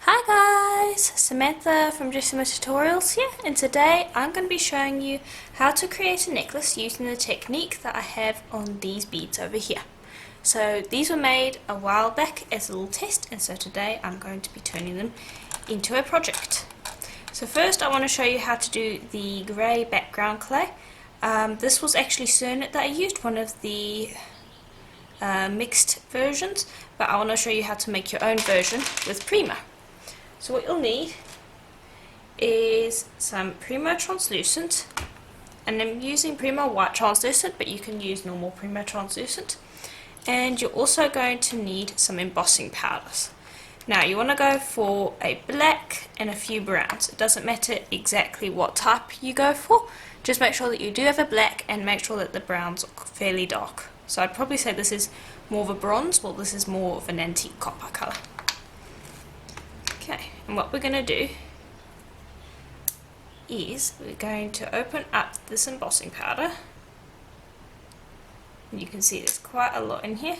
Hi guys, Samantha from Just Tutorials here, and today I'm going to be showing you how to create a necklace using the technique that I have on these beads over here. So these were made a while back as a little test, and so today I'm going to be turning them into a project. So first I want to show you how to do the grey background clay. This was actually Cernit that I used, one of the mixed versions, but I want to show you how to make your own version with Polymer. So what you'll need is some Polymer translucent, and I'm using Polymer white translucent, but you can use normal Polymer translucent. And you're also going to need some embossing powders. Now you want to go for a black and a few browns. It doesn't matter exactly what type you go for, just make sure that you do have a black and make sure that the browns are fairly dark. So I'd probably say this is more of a bronze, while this is more of an antique copper colour. Okay, and what we're going to do is we're going to open up this embossing powder. And you can see there's quite a lot in here.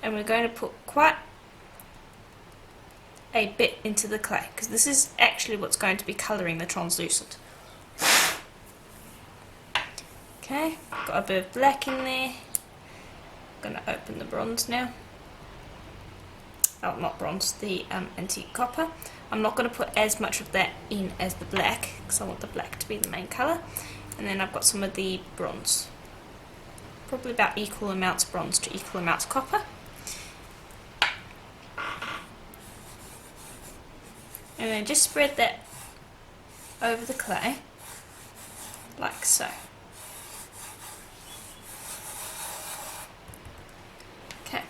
And we're going to put quite a bit into the clay, because this is actually what's going to be colouring the translucent. Okay, got a bit of black in there. I'm going to open the bronze now. Oh, not bronze, the antique copper. I'm not going to put as much of that in as the black, because I want the black to be the main colour. And then I've got some of the bronze. Probably about equal amounts bronze to equal amounts copper. And then just spread that over the clay, like so. Okay.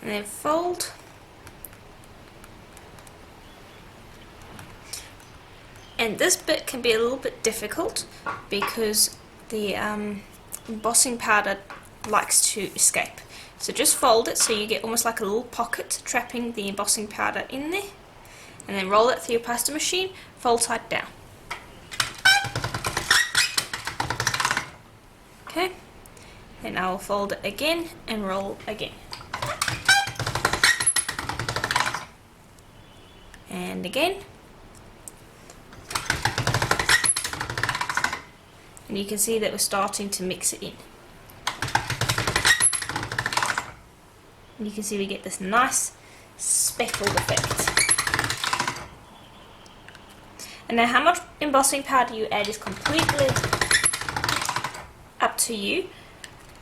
And then fold. And this bit can be a little bit difficult because the embossing powder likes to escape. So just fold it so you get almost like a little pocket trapping the embossing powder in there, and then roll it through your pasta machine, fold side down. Okay, then I will fold it again and roll again. And again. And you can see that we're starting to mix it in. And you can see we get this nice speckled effect. And now how much embossing powder you add is completely up to you.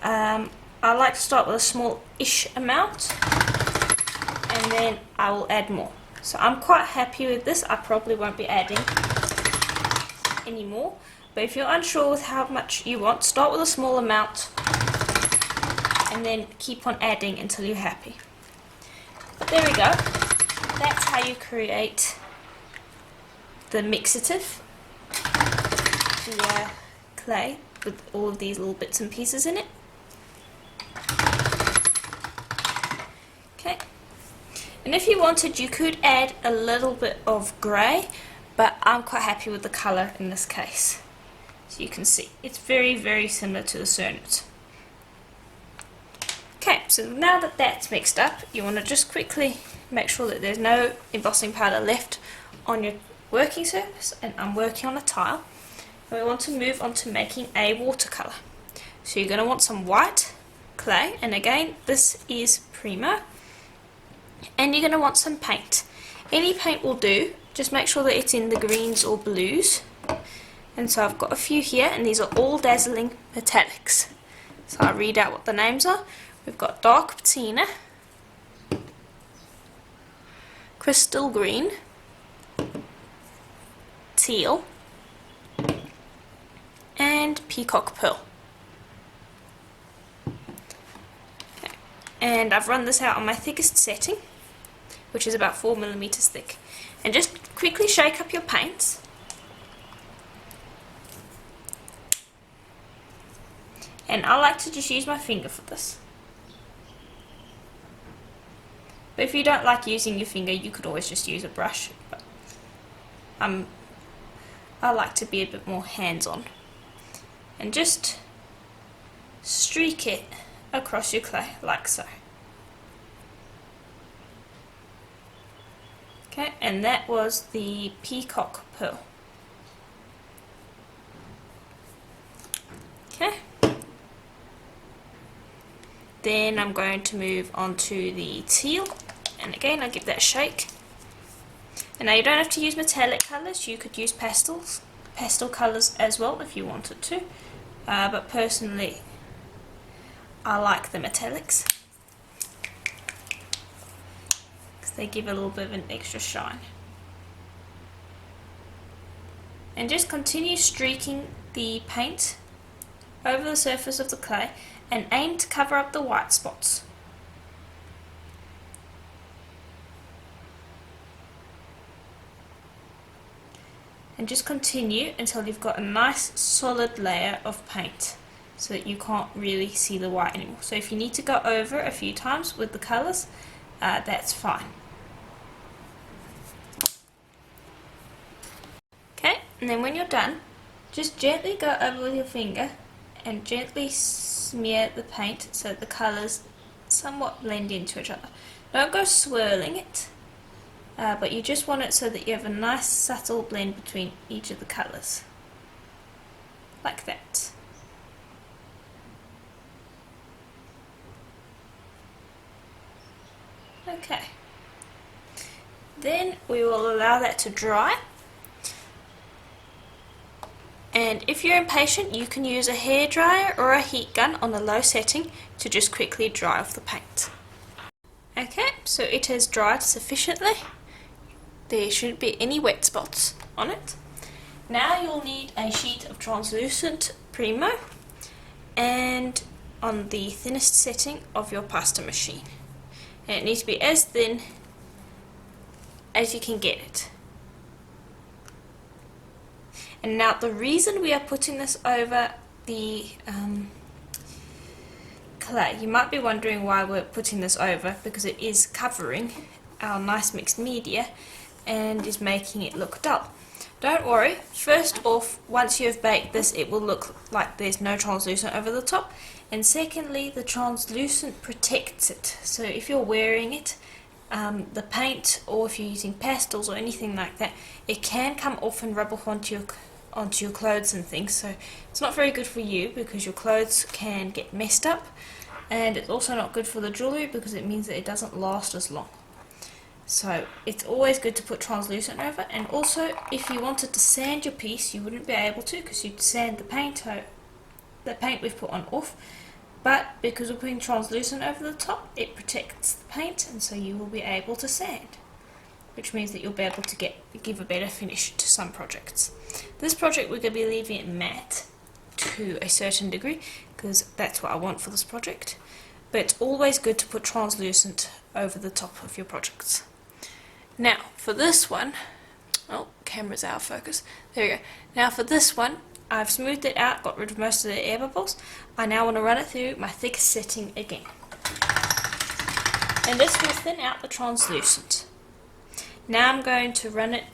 I like to start with a small-ish amount, and then I will add more. So I'm quite happy with this. I probably won't be adding any more. But if you're unsure with how much you want, start with a small amount and then keep on adding until you're happy. But there we go. That's how you create the mixative, the clay with all of these little bits and pieces in it. Okay. And if you wanted, you could add a little bit of grey, but I'm quite happy with the colour in this case. So you can see, it's very, very similar to the Cernit. Okay, so now that that's mixed up, you want to just quickly make sure that there's no embossing powder left on your working surface, and I'm working on a tile. And we want to move on to making a watercolour. So you're going to want some white clay, and again, this is Polymer. And you're going to want some paint. Any paint will do, just make sure that it's in the greens or blues. And so I've got a few here, and these are all dazzling metallics. So I'll read out what the names are. We've got dark patina, crystal green, teal, and peacock pearl. Okay. And I've run this out on my thickest setting, which is about 4mm thick. And just quickly shake up your paints. And I like to just use my finger for this. But if you don't like using your finger, you could always just use a brush. But I like to be a bit more hands-on. And just streak it across your clay like so. Okay, and that was the peacock pearl. Okay. Then I'm going to move on to the teal, and again I'll give that a shake. And now you don't have to use metallic colours, you could use pastel colours as well if you wanted to, but personally I like the metallics because they give a little bit of an extra shine. And just continue streaking the paint over the surface of the clay and aim to cover up the white spots. And just continue until you've got a nice solid layer of paint so that you can't really see the white anymore. So if you need to go over a few times with the colours, that's fine. Okay, and then when you're done, just gently go over with your finger and gently smear the paint so that the colours somewhat blend into each other. Don't go swirling it, but you just want it so that you have a nice subtle blend between each of the colours, like that. Okay, then we will allow that to dry, and if you're impatient you can use a hairdryer or a heat gun on a low setting to just quickly dry off the paint. Okay, so it has dried sufficiently. There shouldn't be any wet spots on it. Now you'll need a sheet of translucent Primo and on the thinnest setting of your pasta machine. And it needs to be as thin as you can get it. And now the reason we are putting this over the clay, you might be wondering why we're putting this over, because it is covering our nice mixed media and is making it look dull. Don't worry, first off, once you've baked this it will look like there's no translucent over the top, and secondly the translucent protects it, so if you're wearing it, the paint, or if you're using pastels or anything like that, it can come off and rub off onto your clothes and things, so it's not very good for you because your clothes can get messed up, and it's also not good for the jewellery because it means that it doesn't last as long. So it's always good to put translucent over, and also if you wanted to sand your piece you wouldn't be able to because you'd sand the paint we've put on off, but because we're putting translucent over the top it protects the paint, and so you will be able to sand, which means that you'll be able to give a better finish to some projects. This project we're going to be leaving it matte to a certain degree because that's what I want for this project, but it's always good to put translucent over the top of your projects. Now for this one, oh, camera's out of focus, there we go. Now for this one, I've smoothed it out, got rid of most of the air bubbles. I now want to run it through my thickest setting again, and this will thin out the translucent. Now I'm going to run it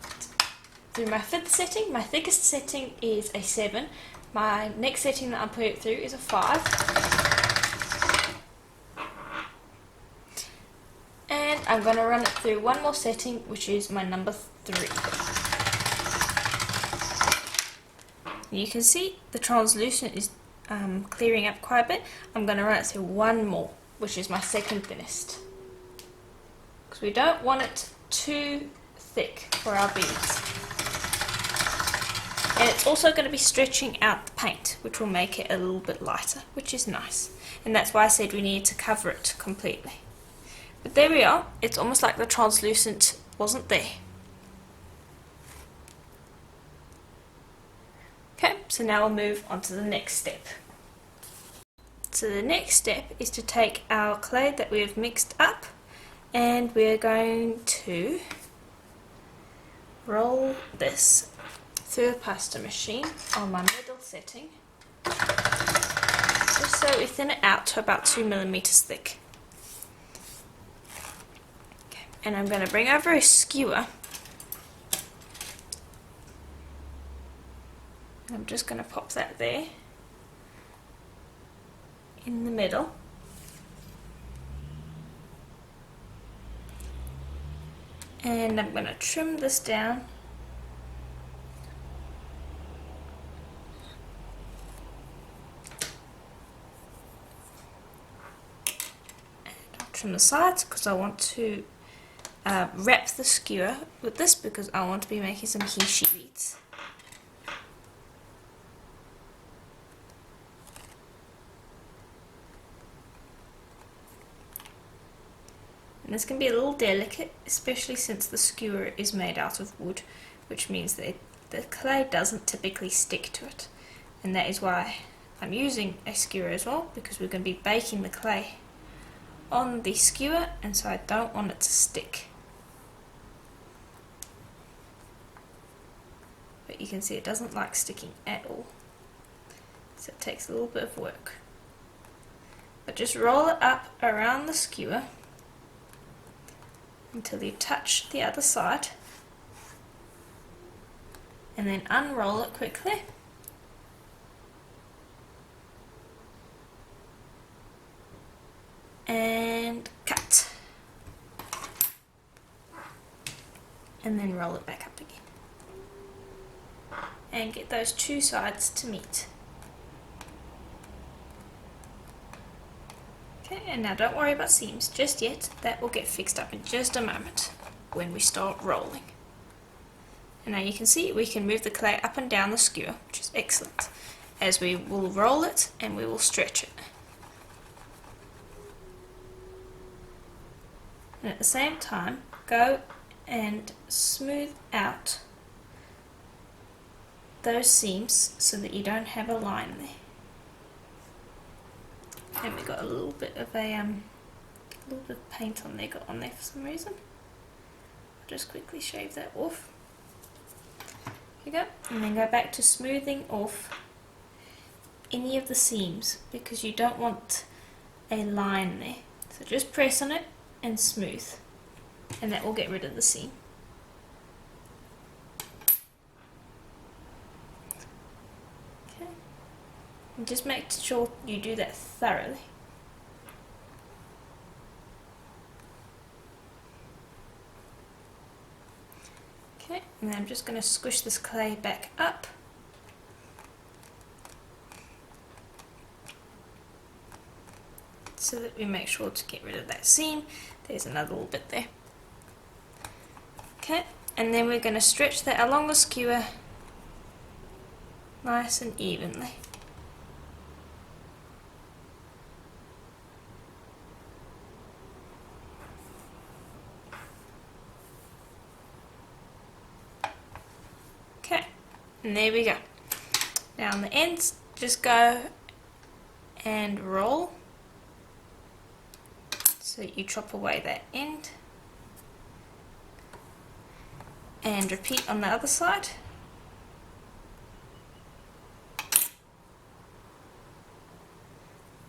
through my fifth setting. My thickest setting is a 7. My next setting that I'm putting it through is a 5. And I'm going to run it through one more setting, which is my number 3. You can see the translucent is clearing up quite a bit. I'm going to run it through one more, which is my second thinnest, because we don't want it too thick for our beads. And it's also going to be stretching out the paint, which will make it a little bit lighter, which is nice. And that's why I said we need to cover it completely. But there we are, it's almost like the translucent wasn't there. Okay, so now we'll move on to the next step. So the next step is to take our clay that we have mixed up, and we're going to roll this through the pasta machine on my middle setting, just so we thin it out to about 2 millimeters thick. Okay. And I'm going to bring over a skewer. I'm just going to pop that there. in the middle. And I'm going to trim this down. And I'll trim the sides because I want to wrap the skewer with this because I want to be making some Fiji beads. And this can be a little delicate, especially since the skewer is made out of wood, which means that the clay doesn't typically stick to it. And that is why I'm using a skewer as well, because we're going to be baking the clay on the skewer, and so I don't want it to stick. But you can see it doesn't like sticking at all, so it takes a little bit of work. But just roll it up around the skewer until you touch the other side, and then unroll it quickly. And cut. And then roll it back up again. And get those two sides to meet. Okay, and now don't worry about seams just yet. That will get fixed up in just a moment when we start rolling. And now you can see we can move the clay up and down the skewer, which is excellent, as we will roll it and we will stretch it. And at the same time, go and smooth out those seams so that you don't have a line there. And we got a little bit of paint on there, got on there for some reason. I'll just quickly shave that off. Here you go. And then go back to smoothing off any of the seams because you don't want a line there. So just press on it and smooth, and that will get rid of the seam. Okay. And just make sure you do that thoroughly. Okay, and then I'm just going to squish this clay back up. So that we make sure to get rid of that seam. There's another little bit there. Okay, and then we're going to stretch that along the skewer nice and evenly. Okay, and there we go. Now on the ends, just go and roll. So you chop away that end and repeat on the other side.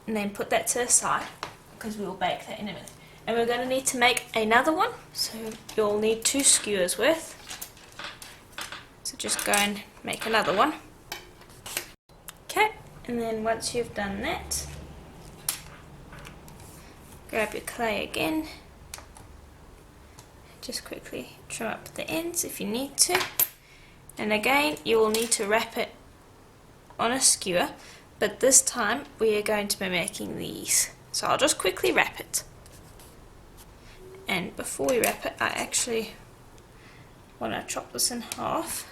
And then put that to the side because we will bake that in a minute. And we're going to need to make another one, so you'll need 2 skewers worth. So just go and make another one. Okay, and then once you've done that, grab your clay again, just quickly trim up the ends if you need to, and again you will need to wrap it on a skewer, but this time we are going to be making these, so I'll just quickly wrap it. And before we wrap it, I actually want to chop this in half.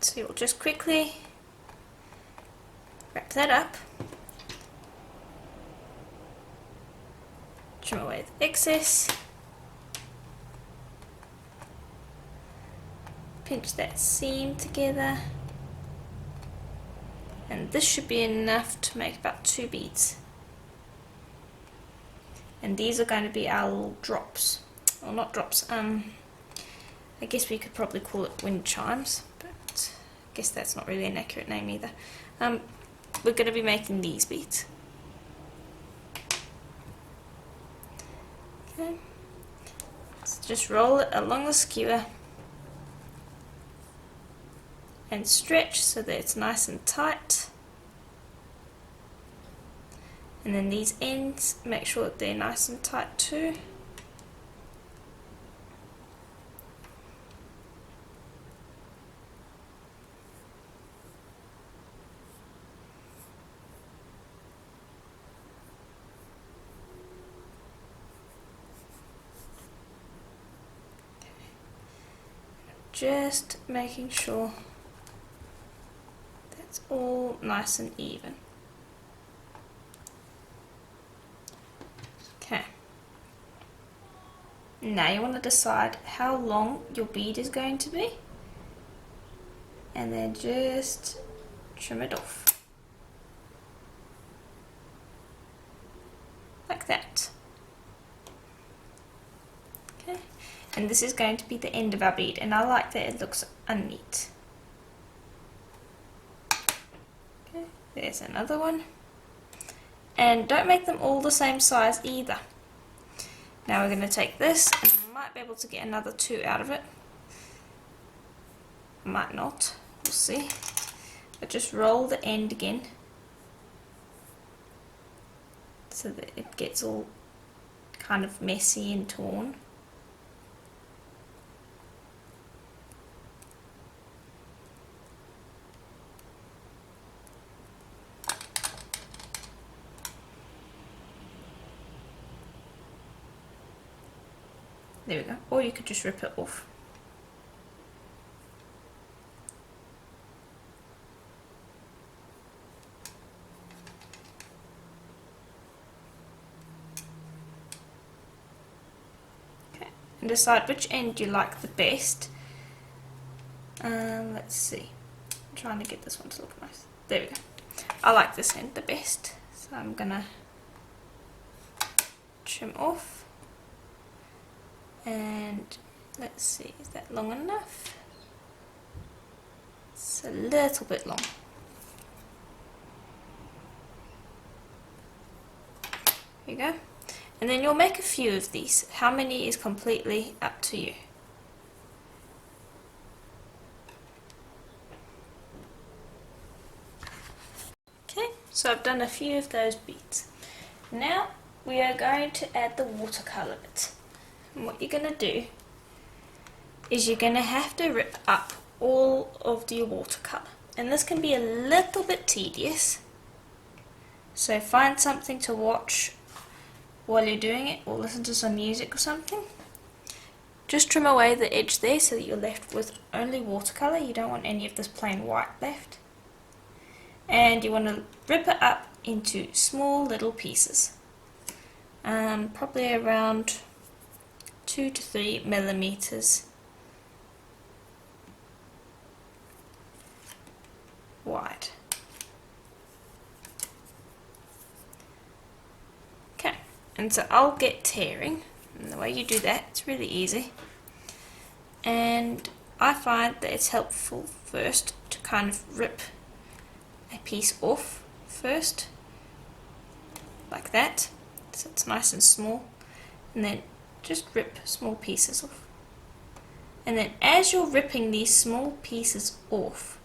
So you'll just quickly wrap that up, trim away the excess, pinch that seam together, and this should be enough to make about 2 beads. And these are going to be our little drops, or not drops, I guess we could probably call it wind chimes, but I guess that's not really an accurate name either. We're going to be making these beads. Okay, so just roll it along the skewer and stretch so that it's nice and tight. And then these ends, make sure that they're nice and tight too. Just making sure that's all nice and even. Okay. Now you want to decide how long your bead is going to be, and then just trim it off. Like that. Okay. And this is going to be the end of our bead, and I like that it looks unneat. Okay, there's another one. And don't make them all the same size either. Now we're going to take this, and I might be able to get another 2 out of it. Might not, we'll see. But just roll the end again so that it gets all kind of messy and torn. There we go. Or you could just rip it off. Okay. And decide which end you like the best. Let's see. I'm trying to get this one to look nice. There we go. I like this end the best. So I'm gonna trim off. And let's see, is that long enough? It's a little bit long. There you go. And then you'll make a few of these. How many is completely up to you. Okay, so I've done a few of those beads. Now we are going to add the watercolor bit. And what you're going to do is you're going to have to rip up all of your watercolor. And this can be a little bit tedious. So find something to watch while you're doing it, or listen to some music or something. Just trim away the edge there so that you're left with only watercolor. You don't want any of this plain white left. And you want to rip it up into small little pieces. Probably around 2 to 3 millimeters wide. Okay, and so I'll get tearing, and the way you do that, it's really easy. And I find that it's helpful first to kind of rip a piece off first, like that, so it's nice and small, and then just rip small pieces off. And then as you're ripping these small pieces off,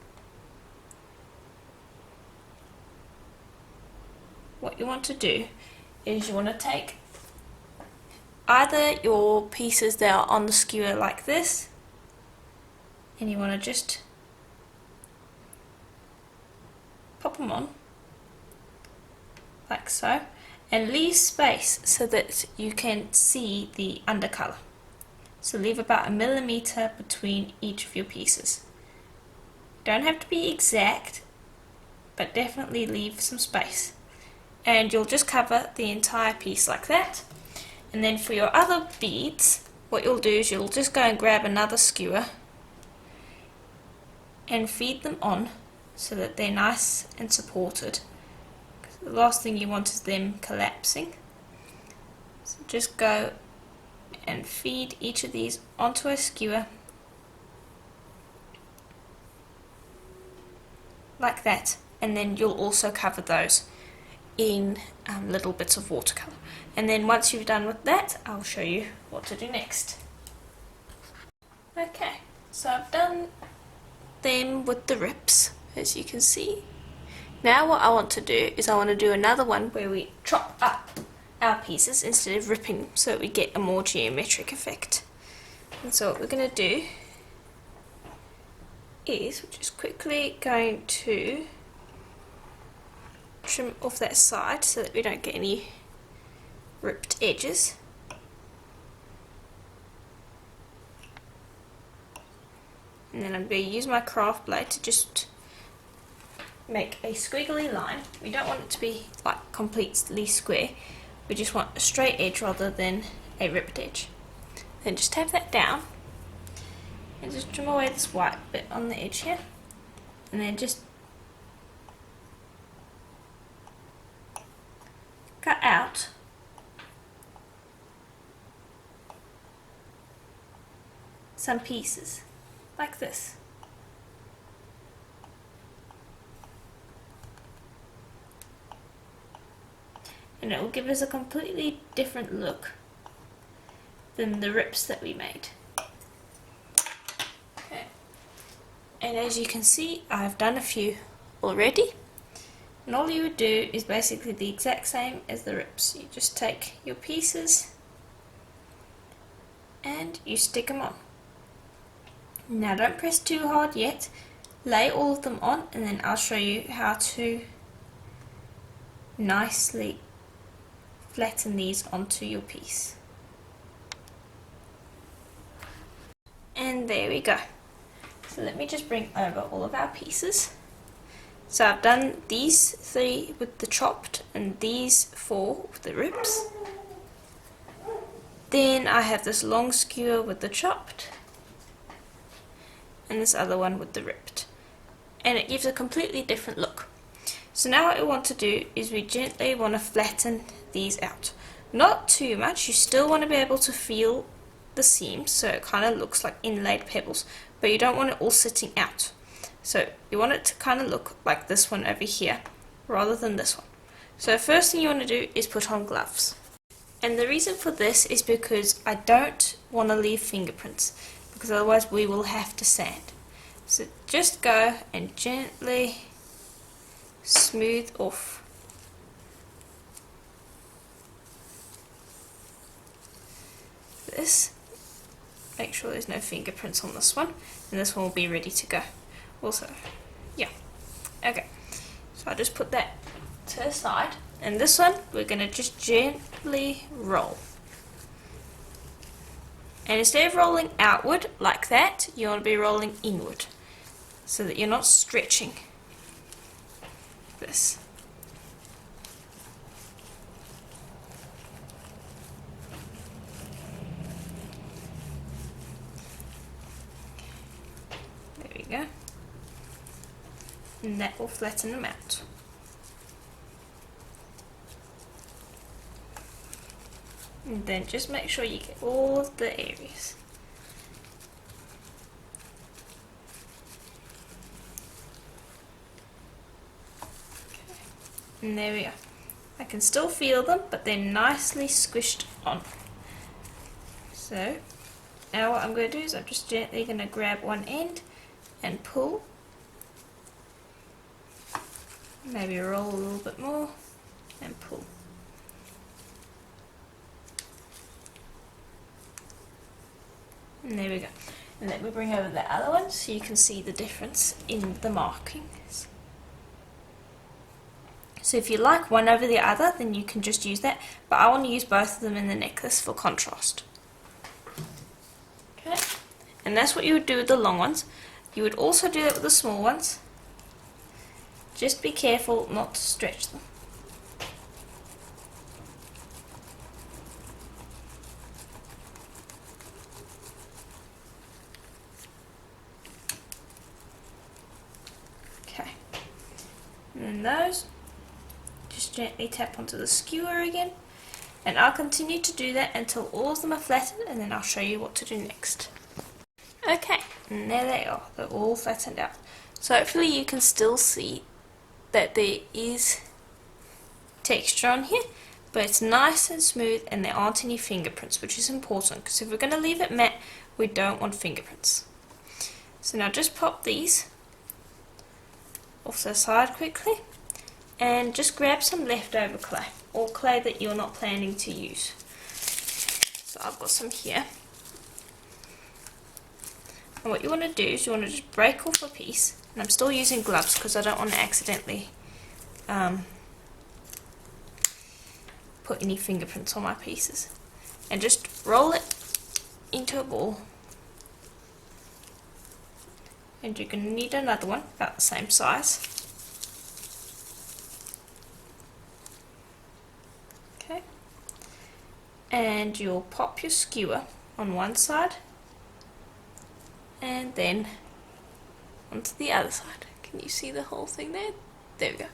what you want to do is you want to take either your pieces that are on the skewer like this, and you want to just pop them on like so, and leave space so that you can see the undercolor. So leave about 1 millimeter between each of your pieces. Don't have to be exact, but definitely leave some space. And you'll just cover the entire piece like that. And then for your other beads, what you'll do is you'll just go and grab another skewer and feed them on so that they're nice and supported. The last thing you want is them collapsing. So just go and feed each of these onto a skewer like that, and then you'll also cover those in little bits of watercolor. And then once you've done with that, I'll show you what to do next. Okay, so I've done them with the rips, as you can see. Now what I want to do is I want to do another one where we chop up our pieces instead of ripping them, so that we get a more geometric effect. And so what we're going to do is we're just quickly going to trim off that side so that we don't get any ripped edges. And then I'm going to use my craft blade to just make a squiggly line. We don't want it to be like completely square, we just want a straight edge rather than a ripped edge. Then just tap that down and just trim away this white bit on the edge here, and then just cut out some pieces like this. And it will give us a completely different look than the rips that we made. Okay. And as you can see, I've done a few already. And all you would do is basically the exact same as the rips. You just take your pieces and you stick them on. Now don't press too hard yet. Lay all of them on and then I'll show you how to nicely flatten these onto your piece. And there we go. So let me just bring over all of our pieces. So I've done these 3 with the chopped and these 4 with the rips. Then I have this long skewer with the chopped and this other one with the ripped. And it gives a completely different look. So now what we want to do is we gently want to flatten these out. Not too much, you still want to be able to feel the seams so it kind of looks like inlaid pebbles, but you don't want it all sitting out. So you want it to kind of look like this one over here rather than this one. So first thing you want to do is put on gloves. And the reason for this is because I don't want to leave fingerprints, because otherwise we will have to sand. So just go and gently smooth off this. Make sure there's no fingerprints on this one, and this one will be ready to go. Also, yeah, okay. So I'll just put that to the side, and this one we're going to just gently roll. And instead of rolling outward like that, you want to be rolling inward, so that you're not stretching this. There we go. And that will flatten them out. And then just make sure you get all of the areas. And there we are. I can still feel them, but they're nicely squished on. So now what I'm going to do is I'm just gently going to grab one end and pull. Maybe roll a little bit more and pull. And there we go. And let me bring over the other one so you can see the difference in the markings. So if you like one over the other, then you can just use that, but I want to use both of them in the necklace for contrast. Okay, and that's what you would do with the long ones. You would also do that with the small ones. Just be careful not to stretch them. Okay, and then those, just gently tap onto the skewer again, and I'll continue to do that until all of them are flattened, and then I'll show you what to do next. Okay, and there they are, they're all flattened out. So hopefully you can still see that there is texture on here, but it's nice and smooth and there aren't any fingerprints, which is important, because if we're going to leave it matte, we don't want fingerprints. So now just pop these off the side quickly and just grab some leftover clay or clay that you're not planning to use. So I've got some here. And what you want to do is you want to just break off a piece, and I'm still using gloves because I don't want to accidentally put any fingerprints on my pieces. And just roll it into a ball. And you're going to need another one about the same size. Okay. And you'll pop your skewer on one side and then onto the other side. Can you see the whole thing there? There we go.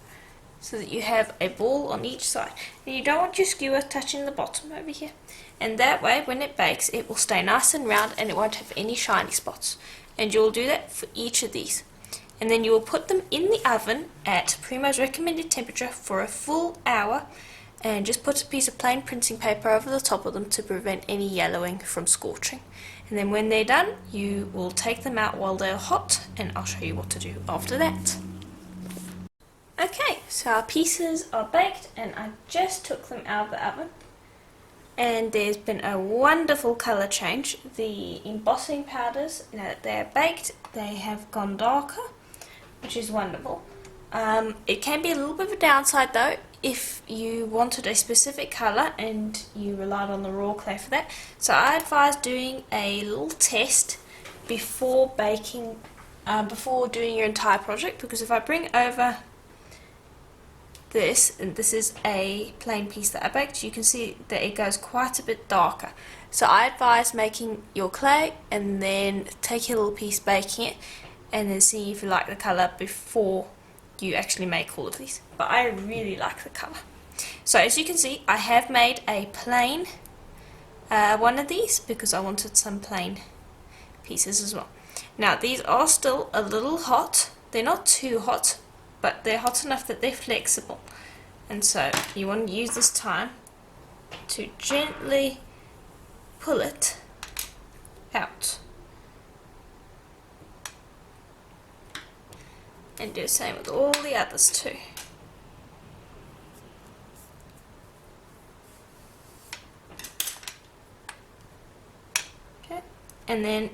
So that you have a ball on each side. And you don't want your skewer touching the bottom over here. And that way, when it bakes, it will stay nice and round and it won't have any shiny spots. And you'll do that for each of these. And then you will put them in the oven at Primo's recommended temperature for a full hour. And just put a piece of plain printing paper over the top of them to prevent any yellowing from scorching. And then when they're done, you will take them out while they're hot, and I'll show you what to do after that. Okay, so our pieces are baked and I just took them out of the oven. And there's been a wonderful colour change. The embossing powders, now that they're baked, they have gone darker, which is wonderful. It can be a little bit of a downside though if you wanted a specific colour and you relied on the raw clay for that. So I advise doing a little test before baking, before doing your entire project, because if I bring over this, and this is a plain piece that I baked, you can see that it goes quite a bit darker. So I advise making your clay and then take your little piece, baking it, and then see if you like the colour before you actually make all of these. But I really like the colour. So as you can see, I have made a plain one of these because I wanted some plain pieces as well. Now these are still a little hot. They're not too hot, but they're hot enough that they're flexible. And so you want to use this time to gently pull it out. And do the same with all the others too. Okay, and then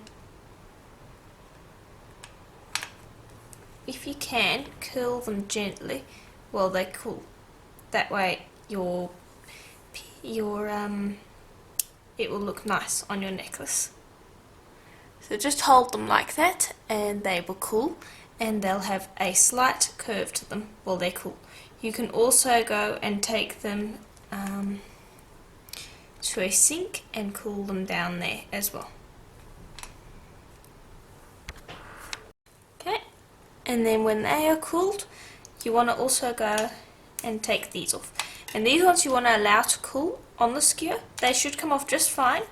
if you can, curl them gently while they cool. That way it will look nice on your necklace. So just hold them like that and they will cool, and they'll have a slight curve to them while they cool. You can also go and take them to a sink and cool them down there as well. Okay, and then when they are cooled, you want to also go and take these off. And these ones you want to allow to cool on the skewer. They should come off just fine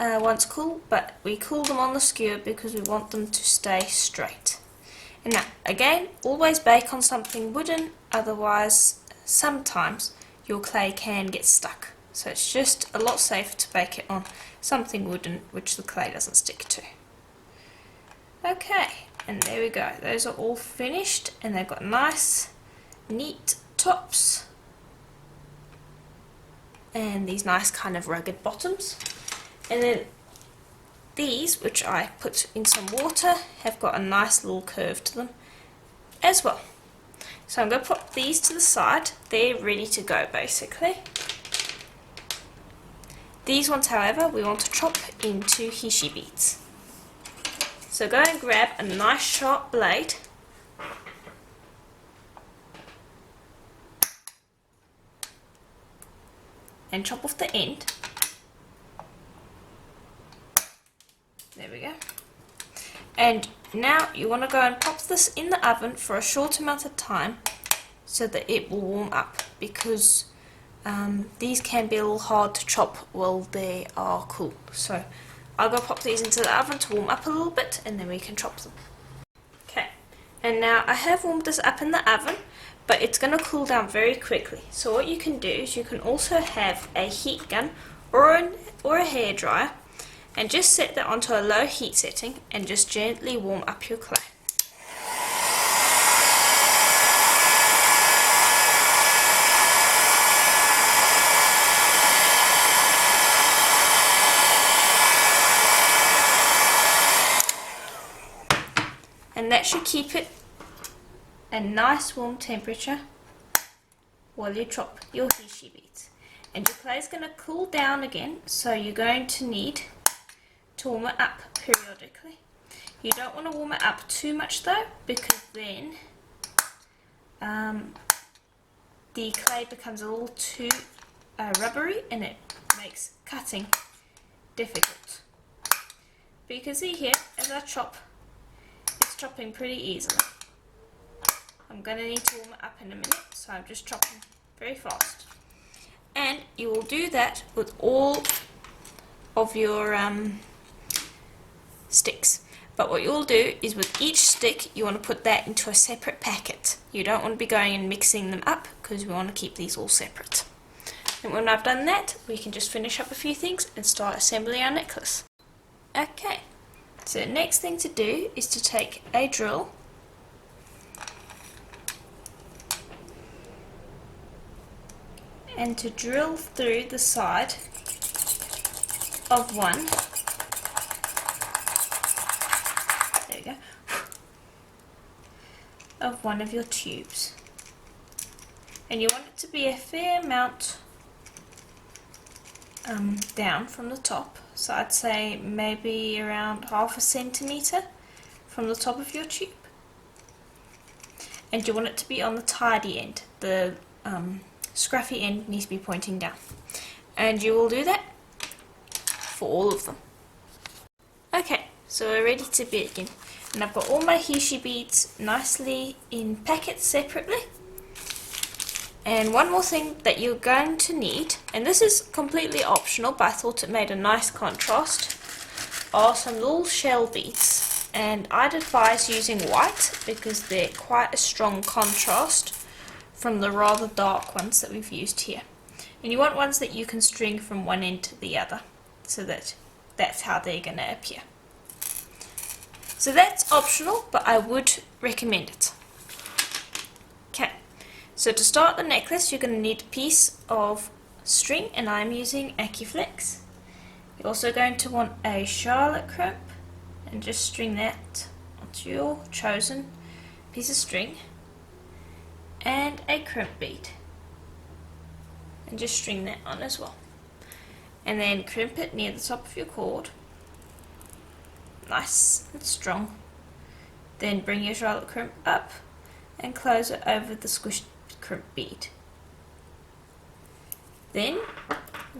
once cool, but we cool them on the skewer because we want them to stay straight. And now, again, always bake on something wooden, otherwise sometimes your clay can get stuck. So it's just a lot safer to bake it on something wooden which the clay doesn't stick to. Okay, and there we go. Those are all finished and they've got nice, neat tops and these nice kind of rugged bottoms. And then these, which I put in some water, have got a nice little curve to them as well. So I'm going to put these to the side. They're ready to go basically. These ones, however, we want to chop into hishi beads. So go and grab a nice sharp blade and chop off the end. There we go. And now you want to go and pop this in the oven for a short amount of time so that it will warm up, because these can be a little hard to chop while they are cool. So I'll go pop these into the oven to warm up a little bit and then we can chop them. Okay, and now I have warmed this up in the oven, but it's going to cool down very quickly. So what you can do is you can also have a heat gun or a hairdryer, And just set that onto a low heat setting and just gently warm up your clay. And that should keep it a nice warm temperature while you chop your Fiji beads. And your clay is going to cool down again, so you're going to need to warm it up periodically. You don't want to warm it up too much though, because then the clay becomes a little too rubbery and it makes cutting difficult. But you can see here, as I chop, it's chopping pretty easily. I'm going to need to warm it up in a minute, so I'm just chopping very fast. And you will do that with all of your sticks. But what you'll do is with each stick, you want to put that into a separate packet. You don't want to be going and mixing them up, because we want to keep these all separate. And when I've done that, we can just finish up a few things and start assembling our necklace. Okay, so the next thing to do is to take a drill and to drill through the side of one. There you go. Of one of your tubes. And you want it to be a fair amount down from the top. So I'd say maybe around 1/2 centimeter from the top of your tube. And you want it to be on the tidy end. The scruffy end needs to be pointing down. And you will do that for all of them. Okay, so we're ready to begin. And I've got all my Hishi beads nicely in packets separately. And one more thing that you're going to need, and this is completely optional, but I thought it made a nice contrast, are some little shell beads. And I'd advise using white because they're quite a strong contrast from the rather dark ones that we've used here. And you want ones that you can string from one end to the other, so that's how they're going to appear. So that's optional, but I would recommend it. Okay, so to start the necklace, you're going to need a piece of string, and I'm using Acuflex. You're also going to want a charlotte crimp, and just string that onto your chosen piece of string, and a crimp bead, and just string that on as well. And then crimp it near the top of your cord, nice and strong. Then bring your charlotte crimp up and close it over the squished crimp bead. Then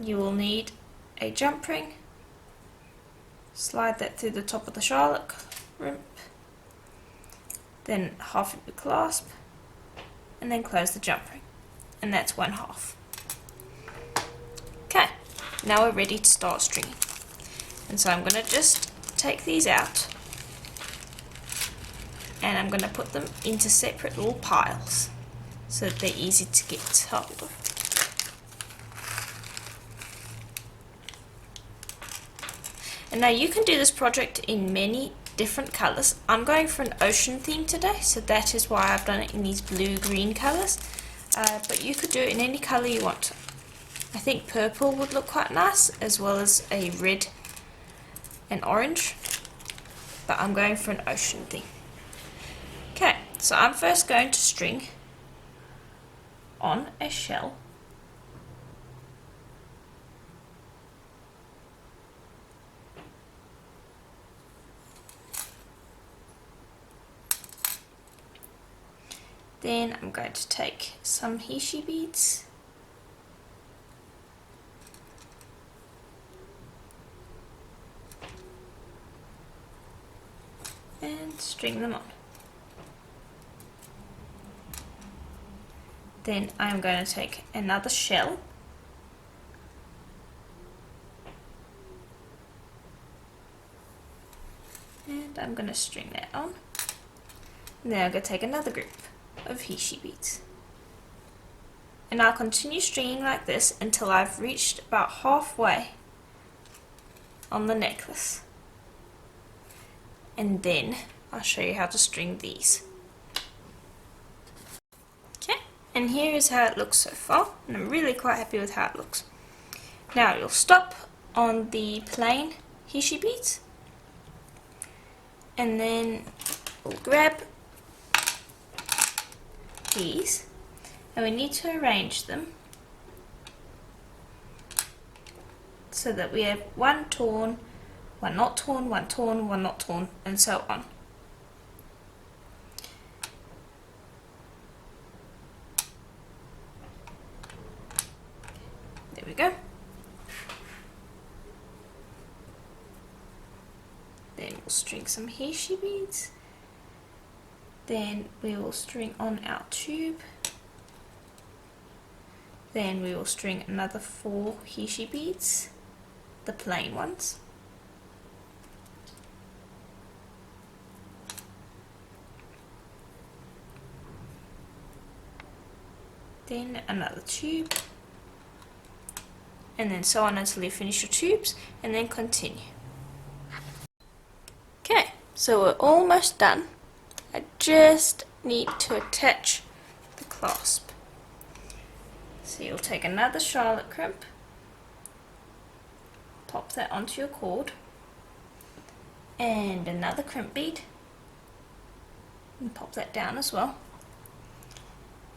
you will need a jump ring. Slide that through the top of the charlotte crimp, then half of your clasp, and then close the jump ring, and that's 1/2. Okay, now we're ready to start stringing. And so I'm going to just take these out, and I'm going to put them into separate little piles so that they're easy to get hold of. And now you can do this project in many different colours. I'm going for an ocean theme today, so that is why I've done it in these blue-green colours. But you could do it in any colour you want. I think purple would look quite nice, as well as a red and orange. But I'm going for an ocean theme. Okay, so I'm first going to string on a shell. Then I'm going to take some Hishi beads and string them on. Then I'm going to take another shell and I'm going to string that on. And then I'm going to take another group of Hishi beads, and I'll continue stringing like this until I've reached about halfway on the necklace. And then I'll show you how to string these. Okay, and here is how it looks so far, and I'm really quite happy with how it looks. Now you'll stop on the plain Hishi beads, and then we'll grab these, and we need to arrange them so that we have one torn, one not torn, one torn, one not torn, and so on. There we go. Then we'll string some Hishi beads. Then we will string on our tube. Then we will string another 4 Hishi beads, the plain ones. Then another tube, and then so on until you finish your tubes, and then continue. Okay, so we're almost done. I just need to attach the clasp. So you'll take another charlotte crimp, pop that onto your cord, and another crimp bead, and pop that down as well.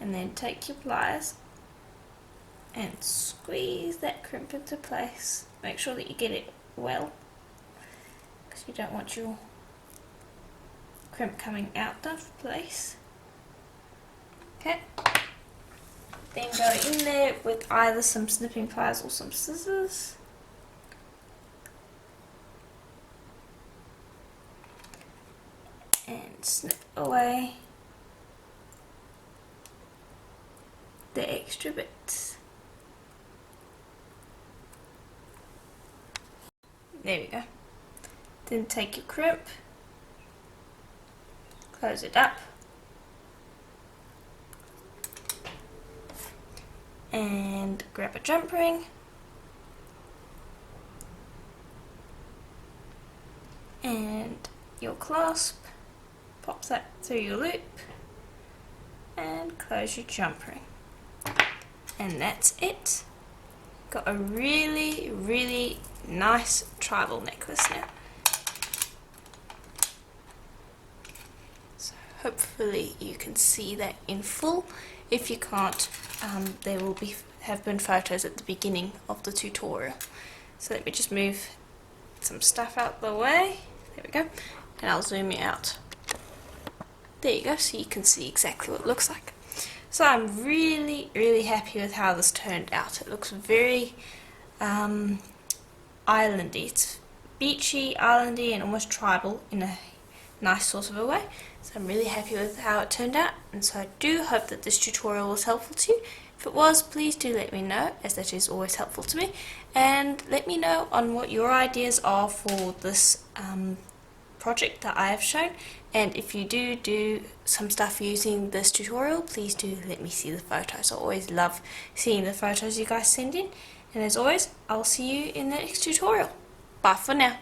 And then take your pliers and squeeze that crimp into place. Make sure that you get it well, because you don't want your crimp coming out of place. Okay. Then go in there with either some snipping pliers or some scissors. And snip away the extra bits. There we go. Then take your crimp, close it up, and grab a jump ring, and your clasp, pop that through your loop, and close your jump ring. And that's it. Got a really nice tribal necklace now. So hopefully you can see that in full. If you can't, there will have been photos at the beginning of the tutorial. So let me just move some stuff out the way. There we go. And I'll zoom it out. There you go, so you can see exactly what it looks like. So I'm really happy with how this turned out. It looks very islandy. It's beachy, islandy, and almost tribal in a nice sort of a way. So I'm really happy with how it turned out, and so I do hope that this tutorial was helpful to you. If it was, please do let me know, as that is always helpful to me, and let me know on what your ideas are for this project that I have shown. And if you do some stuff using this tutorial, please do let me see the photos. I always love seeing the photos you guys send in. And as always, I'll see you in the next tutorial. Bye for now.